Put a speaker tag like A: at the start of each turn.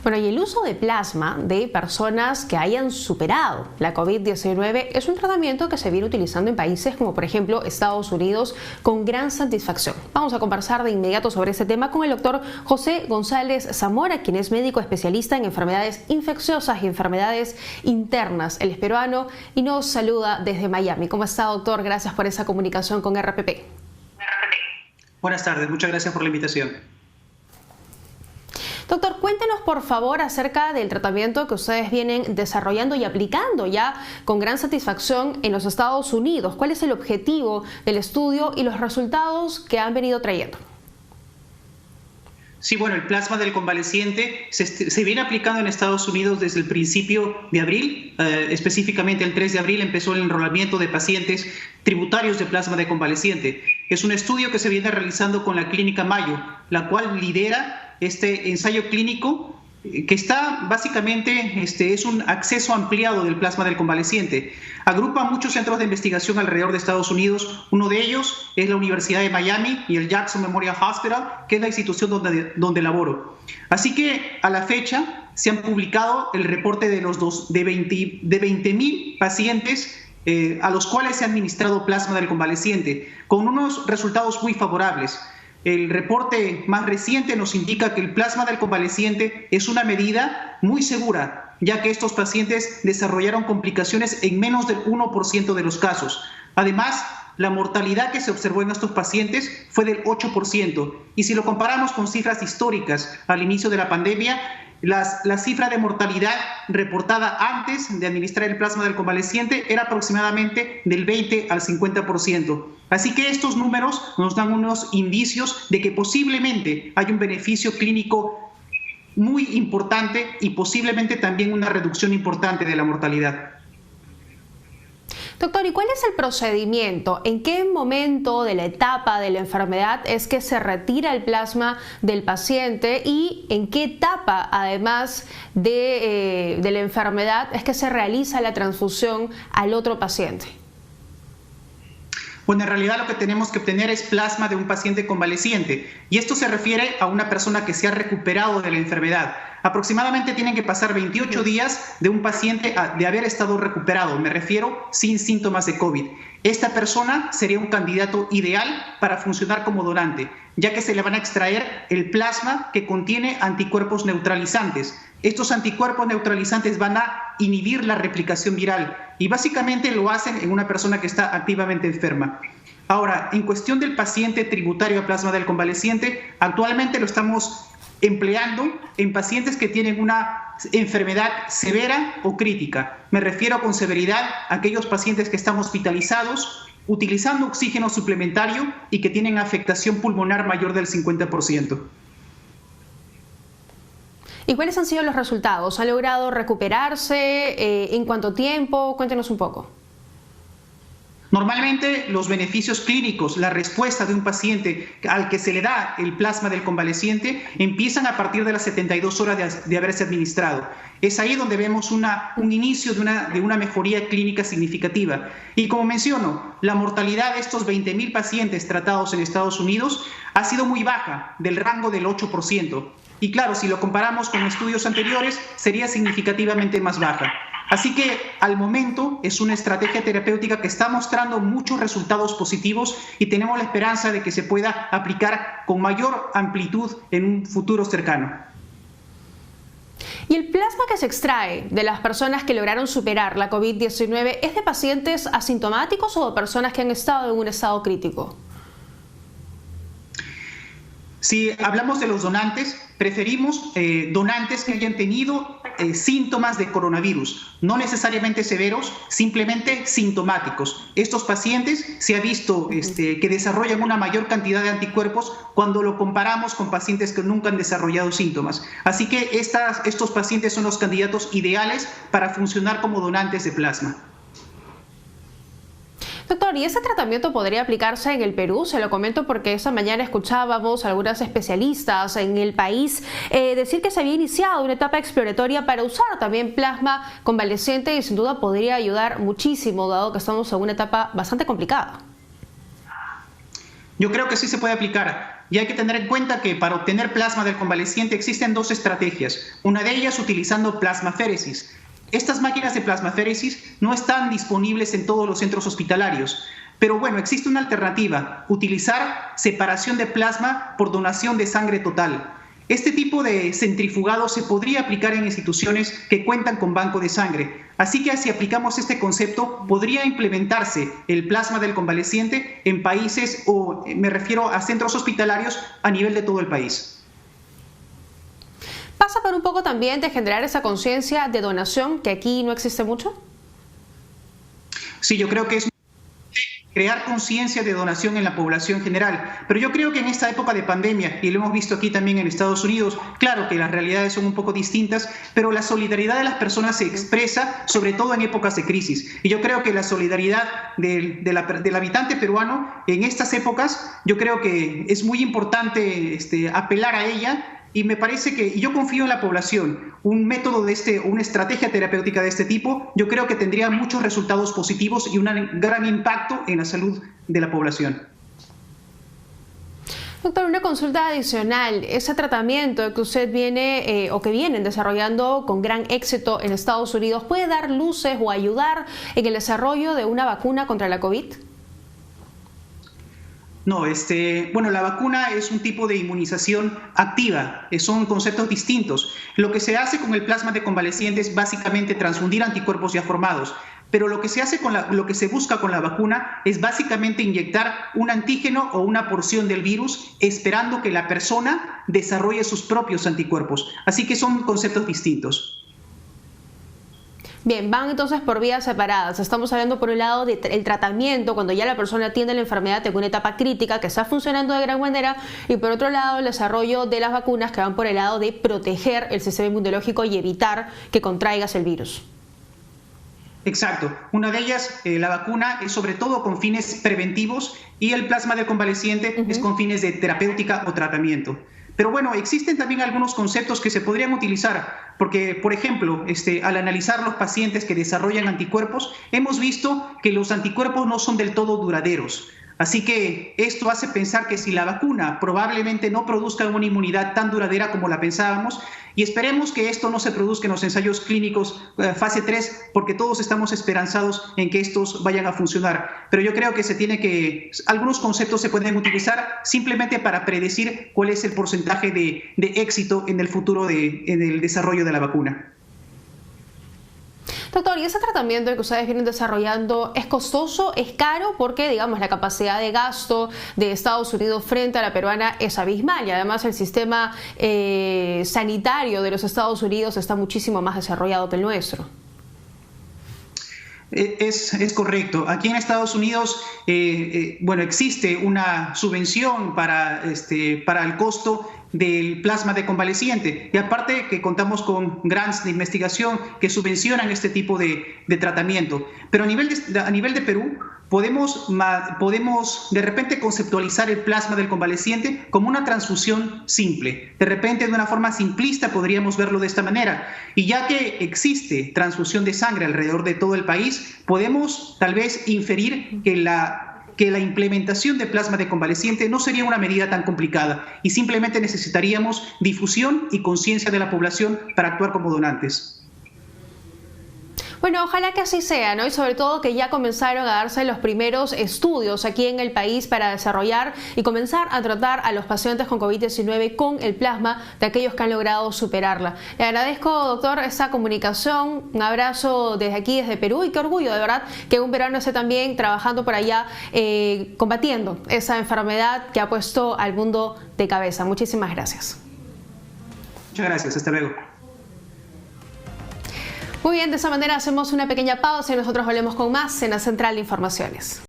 A: Bueno, y el uso de plasma de personas que hayan superado la COVID-19 es un tratamiento que se viene utilizando en países como por ejemplo Estados Unidos con gran satisfacción. Vamos a conversar de inmediato sobre este tema con el doctor José González Zamora, quien es médico especialista en enfermedades infecciosas y enfermedades internas. Él es peruano y nos saluda desde Miami. ¿Cómo está, doctor? Gracias por esa comunicación con RPP.
B: Buenas tardes, muchas gracias por la invitación.
A: Doctor, cuéntenos por favor acerca del tratamiento que ustedes vienen desarrollando y aplicando ya con gran satisfacción en los Estados Unidos. ¿Cuál es el objetivo del estudio y los resultados que han venido trayendo?
B: Sí, bueno, el plasma del convaleciente se viene aplicando en Estados Unidos desde el principio de abril. Específicamente el 3 de abril empezó el enrolamiento de pacientes tributarios de plasma de convaleciente. Es un estudio que se viene realizando con la Clínica Mayo, la cual lidera este ensayo clínico que está básicamente, es un acceso ampliado del plasma del convaleciente. Agrupa muchos centros de investigación alrededor de Estados Unidos. Uno de ellos es la Universidad de Miami y el Jackson Memorial Hospital, que es la institución donde laboro. Así que a la fecha se han publicado el reporte de 20.000 pacientes a los cuales se ha administrado plasma del convaleciente, con unos resultados muy favorables. El reporte más reciente nos indica que el plasma del convaleciente es una medida muy segura, ya que estos pacientes desarrollaron complicaciones en menos del 1% de los casos. Además, la mortalidad que se observó en estos pacientes fue del 8%. Y si lo comparamos con cifras históricas al inicio de la pandemia, la cifra de mortalidad reportada antes de administrar el plasma del convaleciente era aproximadamente del 20 al 50%. Así que estos números nos dan unos indicios de que posiblemente hay un beneficio clínico muy importante y posiblemente también una reducción importante de la mortalidad.
A: Doctor, ¿y cuál es el procedimiento? ¿En qué momento de la etapa de la enfermedad es que se retira el plasma del paciente y en qué etapa, además de la enfermedad, es que se realiza la transfusión al otro paciente?
B: Bueno, en realidad lo que tenemos que obtener es plasma de un paciente convaleciente y esto se refiere a una persona que se ha recuperado de la enfermedad. Aproximadamente tienen que pasar 28 días de un paciente de haber estado recuperado, me refiero sin síntomas de COVID. Esta persona sería un candidato ideal para funcionar como donante, ya que se le van a extraer el plasma que contiene anticuerpos neutralizantes. Estos anticuerpos neutralizantes van a inhibir la replicación viral y básicamente lo hacen en una persona que está activamente enferma. Ahora, en cuestión del paciente tributario a plasma del convaleciente, actualmente lo estamos empleando en pacientes que tienen una enfermedad severa o crítica. Me refiero con severidad a aquellos pacientes que están hospitalizados, utilizando oxígeno suplementario y que tienen afectación pulmonar mayor del 50%.
A: ¿Y cuáles han sido los resultados? ¿Han logrado recuperarse? ¿En cuánto tiempo? Cuéntenos un poco.
B: Normalmente los beneficios clínicos, la respuesta de un paciente al que se le da el plasma del convaleciente empiezan a partir de las 72 horas de haberse administrado. Es ahí donde vemos un inicio de una mejoría clínica significativa. Y como menciono, la mortalidad de estos 20.000 pacientes tratados en Estados Unidos ha sido muy baja, del rango del 8%. Y claro, si lo comparamos con estudios anteriores, sería significativamente más baja. Así que al momento es una estrategia terapéutica que está mostrando muchos resultados positivos y tenemos la esperanza de que se pueda aplicar con mayor amplitud en un futuro cercano.
A: ¿Y el plasma que se extrae de las personas que lograron superar la COVID-19 es de pacientes asintomáticos o de personas que han estado en un estado crítico?
B: Si hablamos de los donantes, preferimos donantes que hayan tenido síntomas de coronavirus, no necesariamente severos, simplemente sintomáticos. Estos pacientes se ha visto que desarrollan una mayor cantidad de anticuerpos cuando lo comparamos con pacientes que nunca han desarrollado síntomas. Así que estos pacientes son los candidatos ideales para funcionar como donantes de plasma.
A: Doctor, ¿y ese tratamiento podría aplicarse en el Perú? Se lo comento porque esta mañana escuchábamos a algunas especialistas en el país decir que se había iniciado una etapa exploratoria para usar también plasma convaleciente y sin duda podría ayudar muchísimo, dado que estamos en una etapa bastante complicada.
B: Yo creo que sí se puede aplicar. Y hay que tener en cuenta que para obtener plasma del convaleciente existen dos estrategias. Una de ellas utilizando plasmaféresis. Estas máquinas de plasmaféresis no están disponibles en todos los centros hospitalarios. Pero bueno, existe una alternativa, utilizar separación de plasma por donación de sangre total. Este tipo de centrifugado se podría aplicar en instituciones que cuentan con banco de sangre. Así que si aplicamos este concepto, podría implementarse el plasma del convaleciente en países, o me refiero a centros hospitalarios a nivel de todo el país.
A: ¿Pasa por un poco también de generar esa conciencia de donación que aquí no existe mucho?
B: Sí, yo creo que es crear conciencia de donación en la población general. Pero yo creo que en esta época de pandemia, y lo hemos visto aquí también en Estados Unidos, claro que las realidades son un poco distintas, pero la solidaridad de las personas se expresa sobre todo en épocas de crisis. Y yo creo que la solidaridad del habitante peruano en estas épocas, yo creo que es muy importante apelar a ella. Y me parece que, y yo confío en la población, un método una estrategia terapéutica de este tipo, yo creo que tendría muchos resultados positivos y un gran impacto en la salud de la población.
A: Doctor, una consulta adicional. Ese tratamiento que usted viene o que vienen desarrollando con gran éxito en Estados Unidos, ¿puede dar luces o ayudar en el desarrollo de una vacuna contra la COVID?
B: No, bueno, la vacuna es un tipo de inmunización activa, son conceptos distintos. Lo que se hace con el plasma de convalecientes es básicamente transfundir anticuerpos ya formados, pero lo que se hace lo que se busca con la vacuna es básicamente inyectar un antígeno o una porción del virus esperando que la persona desarrolle sus propios anticuerpos. Así que son conceptos distintos.
A: Bien, van entonces por vías separadas. Estamos hablando por un lado del tratamiento, cuando ya la persona tiene la enfermedad en una etapa crítica que está funcionando de gran manera, y por otro lado el desarrollo de las vacunas que van por el lado de proteger el sistema inmunológico y evitar que contraigas el virus.
B: Exacto. Una de ellas, la vacuna, es sobre todo con fines preventivos y el plasma del convaleciente es con fines de terapéutica o tratamiento. Pero bueno, existen también algunos conceptos que se podrían utilizar, porque, por ejemplo, al analizar los pacientes que desarrollan anticuerpos, hemos visto que los anticuerpos no son del todo duraderos. Así que esto hace pensar que si la vacuna probablemente no produzca una inmunidad tan duradera como la pensábamos, y esperemos que esto no se produzca en los ensayos clínicos fase 3, porque todos estamos esperanzados en que estos vayan a funcionar. Pero yo creo que algunos conceptos se pueden utilizar simplemente para predecir cuál es el porcentaje de éxito en el futuro en el desarrollo de la vacuna.
A: Doctor, ¿y ese tratamiento que ustedes vienen desarrollando es costoso, es caro? Porque, digamos, la capacidad de gasto de Estados Unidos frente a la peruana es abismal y además el sistema sanitario de los Estados Unidos está muchísimo más desarrollado que el nuestro.
B: Es correcto. Aquí en Estados Unidos, bueno, existe una subvención para el costo del plasma de convaleciente, y aparte que contamos con grants de investigación que subvencionan este tipo de tratamiento. Pero a nivel de Perú, podemos de repente conceptualizar el plasma del convaleciente como una transfusión simple. De repente, de una forma simplista, podríamos verlo de esta manera. Y ya que existe transfusión de sangre alrededor de todo el país, podemos tal vez inferir que la implementación de plasma de convaleciente no sería una medida tan complicada y simplemente necesitaríamos difusión y conciencia de la población para actuar como donantes.
A: Bueno, ojalá que así sea, ¿no? Y sobre todo que ya comenzaron a darse los primeros estudios aquí en el país para desarrollar y comenzar a tratar a los pacientes con COVID-19 con el plasma de aquellos que han logrado superarla. Le agradezco, doctor, esta comunicación. Un abrazo desde aquí, desde Perú, y qué orgullo, de verdad, que un peruano esté también trabajando por allá, combatiendo esa enfermedad que ha puesto al mundo de cabeza. Muchísimas gracias.
B: Muchas gracias. Hasta luego.
A: Muy bien, de esa manera hacemos una pequeña pausa y nosotros volvemos con más en la Central de Informaciones.